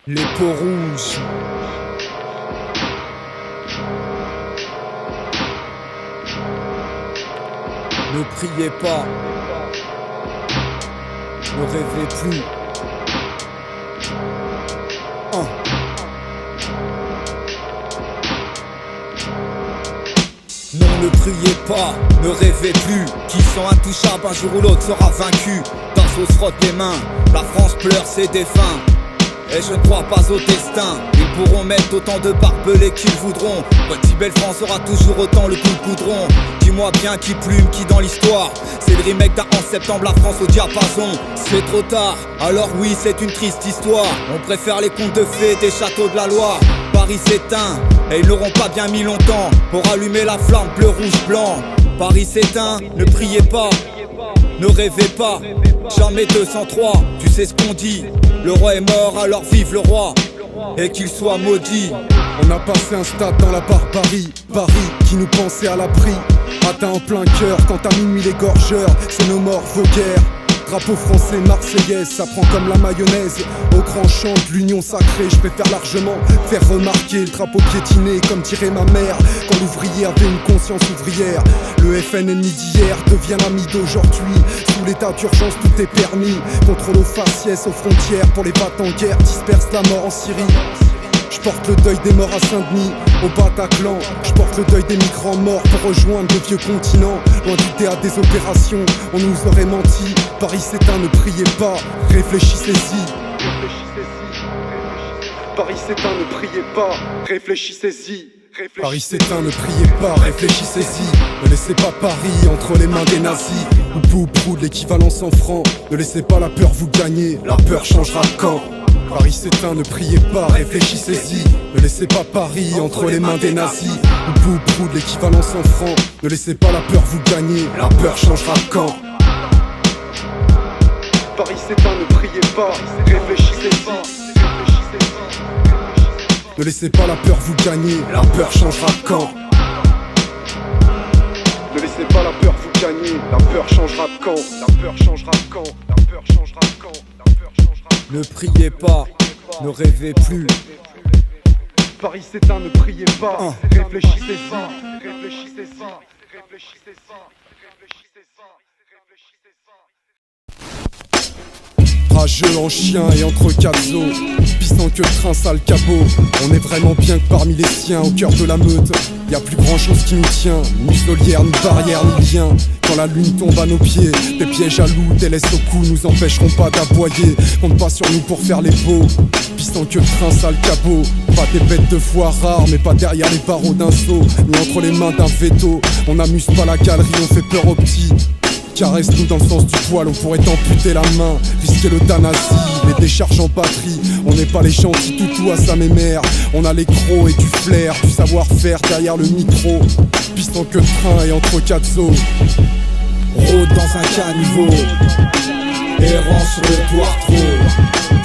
Les peaux rouges. Ne priez pas, ne rêvez plus. Non, ne priez pas, ne rêvez plus. Qui sont intouchables un jour ou l'autre sera vaincu. Darso se frotte les mains, la France pleure ses défunts. Et je ne crois pas au destin. Ils pourront mettre autant de barbelés qu'ils voudront. Petit Belfrance aura toujours autant le coup de coudron. Dis-moi bien qui plume, qui dans l'histoire. C'est le remake d'Art en septembre, la France au diapason. C'est trop tard, alors oui c'est une triste histoire. On préfère les contes de fées des châteaux de la Loire. Paris s'éteint, et ils n'auront pas bien mis longtemps pour allumer la flamme bleu, rouge, blanc. Paris s'éteint, ne priez pas, ne rêvez pas, jamais 203, tu sais ce qu'on dit. Le roi est mort, alors vive le roi, et qu'il soit maudit. On a passé un stade dans la barbarie, Paris qui nous pensait à l'abri. Atteint en plein cœur, quand à minuit les gorgeurs, c'est nos morts, vos guerres. Drapeau français, marseillaise, ça prend comme la mayonnaise. Au grand champ de l'union sacrée, je préfère largement faire remarquer le drapeau piétiné, comme dirait ma mère, quand l'ouvrier avait une conscience ouvrière. Le FN ennemi d'hier devient l'ami d'aujourd'hui. Sous l'état d'urgence tout est permis. Contrôle aux faciès, aux frontières, pour les battre en guerre, disperse la mort en Syrie. Je porte le deuil des morts à Saint-Denis, au Bataclan. Je porte le deuil des migrants morts pour rejoindre le vieux continent. Loin du théâtre des opérations, on nous aurait menti. Paris s'éteint, ne priez pas, réfléchissez-y. Paris s'éteint, ne priez pas, réfléchissez-y. Paris s'éteint, ne priez pas, réfléchissez-y. Ne laissez pas Paris entre les mains des nazis. Ou Bouproud, l'équivalence en francs. Ne laissez pas la peur vous gagner, la peur changera de camp. Paris s'éteint, ne priez pas, réfléchissez-y. Ne laissez pas Paris entre les mains des nazis. Ou Bouproud, l'équivalence en francs. Ne laissez pas la peur vous gagner, la peur changera de camp. Paris s'éteint, ne priez pas, réfléchissez-y. Ne laissez pas la peur vous gagner, la peur changera de camp. Ne laissez pas la peur vous gagner, la peur changera de camp. La peur changera de camp, la peur changera de camp, la peur changera de camp. Ne priez pas, ne rêvez plus. Paris s'éteint, ne priez pas, réfléchissez-y. Réfléchissez-y, réfléchissez-y, réfléchissez-y. Rageux en chien et entre quatre os, pissant que le train sale cabot. On est vraiment bien que parmi les siens, au cœur de la meute. Y'a plus grand chose qui nous tient, ni muselière, ni barrière, ni lien. Quand la lune tombe à nos pieds, des pièges à loups, des laisses au cou nous empêcheront pas d'aboyer. Compte pas sur nous pour faire les beaux, pissant que le train sale cabot. Pas des bêtes de foie rares, mais pas derrière les barreaux d'un seau, ni entre les mains d'un veto. On n'amuse pas la galerie, on fait peur aux petits. Caresse-nous dans le sens du poil, on pourrait t'amputer la main, risquer l'euthanasie, les décharges en batterie. On n'est pas les gentils toutous à sa mémère. On a les crocs et du flair, du savoir-faire derrière le micro. Pistant que le train et entre quatre os. Rôde dans un caniveau, errant sur le toit trop.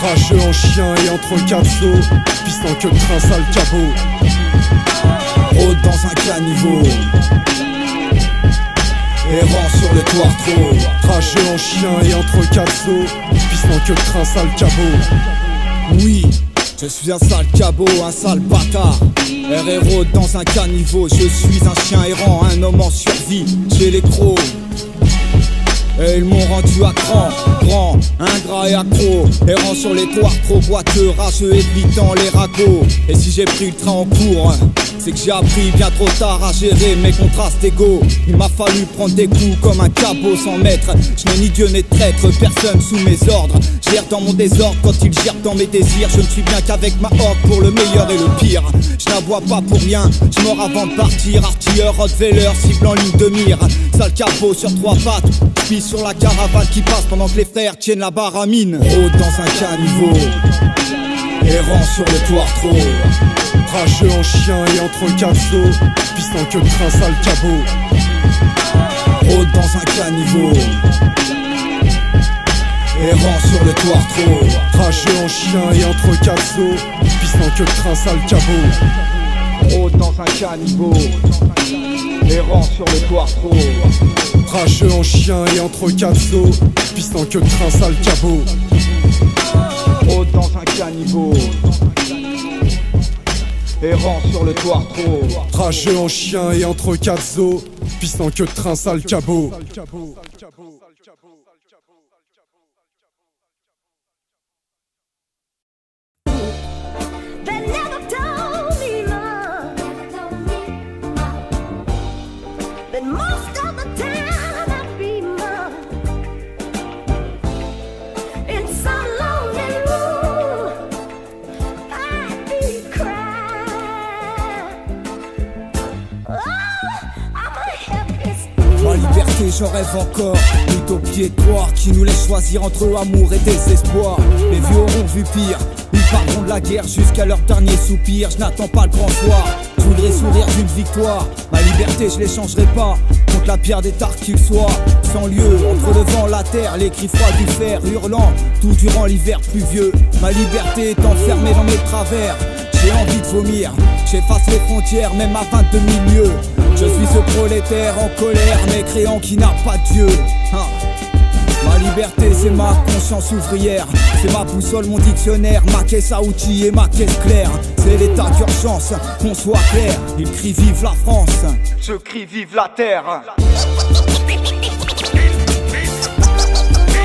Rageux en chien et entre quatre os. Pistant que le train sale cabot. Rôde dans un caniveau, errant sur le toit trop. Rageux en chien et entre quatre os. Pistant que le train sale cabot. Oui, je suis un sale cabot, un sale bâtard. RRO dans un caniveau, je suis un chien errant, un homme en survie. J'ai les crocs, et ils m'ont rendu à cran, grand, ingrat et accro. Errant sur les toits trop boiteux, rageux évitant les ragots. Et si j'ai pris le train en cours, c'est que j'ai appris bien trop tard à gérer mes contrastes égaux. Il m'a fallu prendre des coups comme un cabot sans maître. Je n'ai ni Dieu ni traître, personne sous mes ordres. Gère dans mon désordre quand il gère dans mes désirs. Je ne suis bien qu'avec ma horde pour le meilleur et le pire. Je n'aboie pas pour rien, je mors avant de partir. Artilleur, Rottweiler, cible en ligne de mire. Sale cabot sur trois pattes, puis sur la caravane qui passe pendant que les frères tiennent la barre à mine. Rôde dans un caniveau, errant sur le toit trop. Rageux en chien et entre quatre os. Pistant que le train sale cabot. Rôde dans un caniveau, errant sur le toit trop. Rageux en chien et entre quatre os. Pistant que le train sale cabot. Rôde dans un caniveau, errant sur le toit trop. Rageux en chien et entre quatre os, pistant que de train sale cabot. Rôde dans un caniveau, errant sur le toit trop. Rageux en chien et entre quatre os, pistant que de train sale cabot. They never told me, Lord, that most of the time I'd be mine in some lonely room. I'd be crying. Oh, I'm a helpless Ma liberté, j'en rêve encore. L'utopie est croire qui nous laisse choisir entre amour et désespoir. Les vieux auront vu pire. Ils parleront de la guerre jusqu'à leur dernier soupir. Je n'attends pas le grand soir. Je voudrais sourire d'une victoire. Ma liberté, je l'échangerai pas contre la pierre des tartes qu'il soit. Sans lieu, entre le vent, la terre, les cris froids du fer, hurlant tout durant l'hiver pluvieux. Ma liberté est enfermée dans mes travers. J'ai envie de vomir. J'efface les frontières, même à 22 000 lieues. Je suis ce prolétaire en colère, mécréant qui n'a pas de Dieu. Ma liberté, c'est ma conscience ouvrière. C'est ma boussole, mon dictionnaire, ma caisse à outils et ma caisse claire. C'est l'état d'urgence, qu'on soit clair. Ils crient vive la France, je crie vive la terre. Ils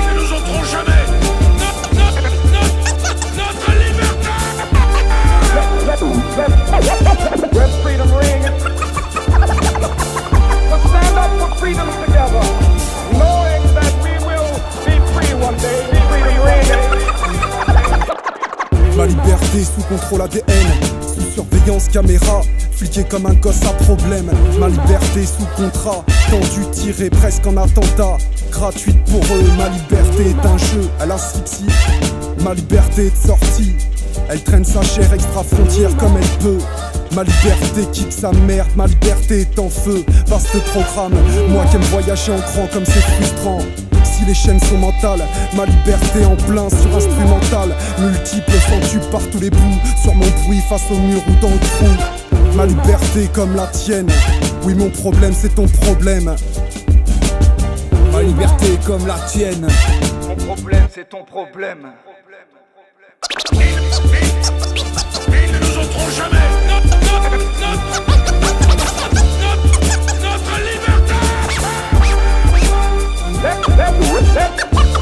ne nous ôteront jamais notre liberté. Let freedom ring. Let's stand up for freedom together, knowing that we will be free one day. Freedom ring. Ma liberté sous contrôle ADN, sous surveillance caméra, fliqué comme un gosse à problème. Ma liberté sous contrat, tendu, tiré presque en attentat, gratuite pour eux. Ma liberté est un jeu, elle asphyxie. Ma liberté est de sortie, elle traîne sa chair extra-frontière comme elle peut. Ma liberté quitte sa merde, ma liberté est en feu. Vaste programme, moi qui aime voyager en grand comme c'est frustrant. Si les chaînes sont mentales, ma liberté en plein sur instrumental. Multiples sans tubes par tous les bouts, sur mon bruit face au mur ou dans le trou. Ma liberté comme la tienne, oui mon problème c'est ton problème. Ma liberté comme la tienne, mon problème c'est ton problème. Ils ne nous ôteront jamais notre liberté.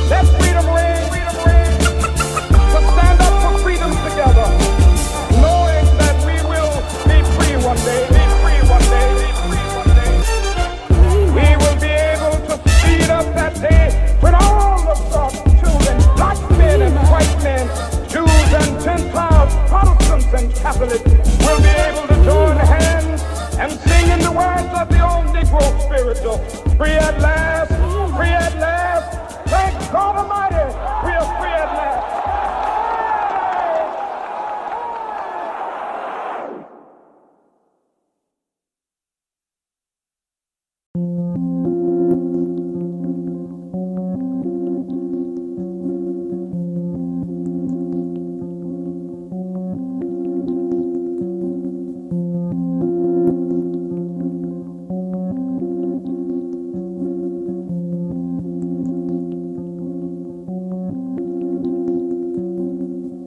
Let freedom ring. Let's stand up for freedom together, knowing that we will be free one day. We will be able to speed up that day when all of God's children, black men and white men, Jews and Gentiles, Protestants and Catholics, will be able to join hands and sing in the words of the old Negro spiritual. Free at last, free at last. Thank God Almighty, we are free at last.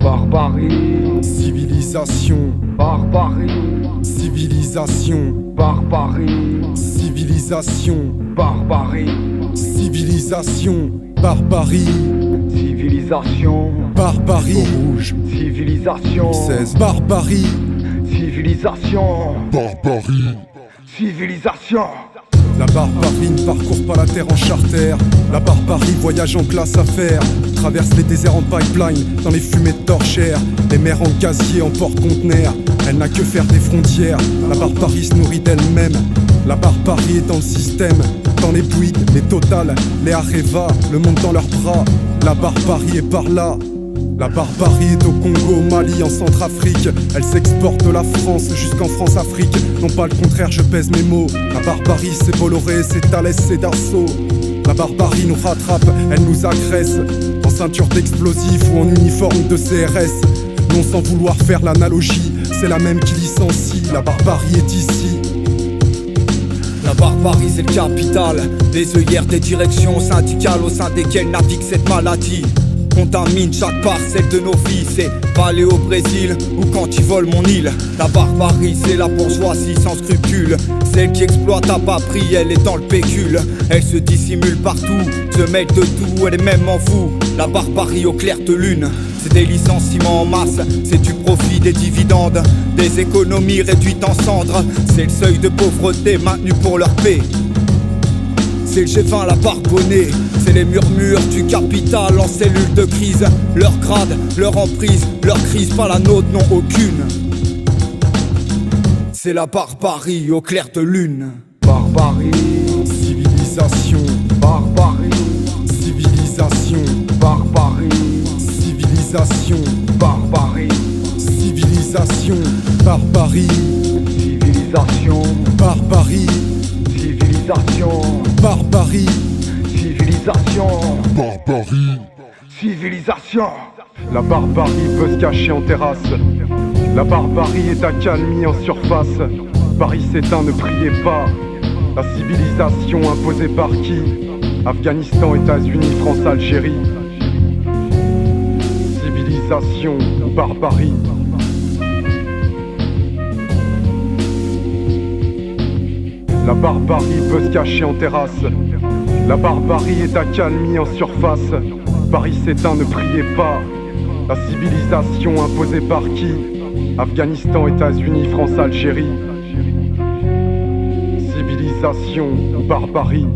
Barbarie, Civilisation, barbarie, civilisation, barbarie, civilisation, barbarie, civilisation, barbarie, civilisation, barbarie, rouge, civilisation, 16, barbarie, civilisation, civilisation. La barbarie ne parcourt pas la terre en charter. La barbarie voyage en classe à faire. Traverse les déserts en pipeline, dans les fumées de torchères. Les mers en gazier, en porte-conteneurs. Elle n'a que faire des frontières. La barbarie se nourrit d'elle-même. La barbarie est dans le système, dans les Bouygues, les Total, les Areva, le monde dans leurs bras. La barbarie est par là. La barbarie est au Congo, au Mali, en Centrafrique. Elle s'exporte de la France jusqu'en France-Afrique. Non pas le contraire, je pèse mes mots. La barbarie c'est Bolloré, c'est Thalès, c'est Dassault. La barbarie nous rattrape, elle nous agresse. En ceinture d'explosifs ou en uniforme de CRS. Non sans vouloir faire l'analogie, c'est la même qui licencie. La barbarie est ici. La barbarie c'est le capital, des œillères des directions syndicales au sein desquelles navigue cette maladie. Contamine chaque parcelle de nos vies, c'est pas aller au Brésil ou quand ils volent mon île. La barbarie c'est la bourgeoisie sans scrupules, celle qui exploite à bas prix, elle est dans le pécule. Elle se dissimule partout, se mêle de tout, elle est même en vous. La barbarie au clair de lune, c'est des licenciements en masse, c'est du profit, des dividendes, des économies réduites en cendres. C'est le seuil de pauvreté maintenu pour leur paix. C'est le G20, la barbonnée, c'est les murmures du capital en cellule de crise. Leur grade, leur emprise, leur crise, pas la nôtre, non aucune. C'est la barbarie au clair de lune. Barbarie, civilisation, barbarie, civilisation, barbarie, civilisation, barbarie, civilisation, barbarie, Civilisation, barbarie, civilisation, barbarie, civilisation, civilisation. La barbarie peut se cacher en terrasse. La barbarie est accalmie en surface. Paris s'éteint, ne priez pas. La civilisation imposée par qui? Afghanistan, États-Unis, France, Algérie. Civilisation ou barbarie? La barbarie peut se cacher en terrasse. La barbarie est accalmie en surface. Paris s'éteint, ne priez pas. La civilisation imposée par qui? Afghanistan, États-Unis, France, Algérie. Civilisation ou barbarie?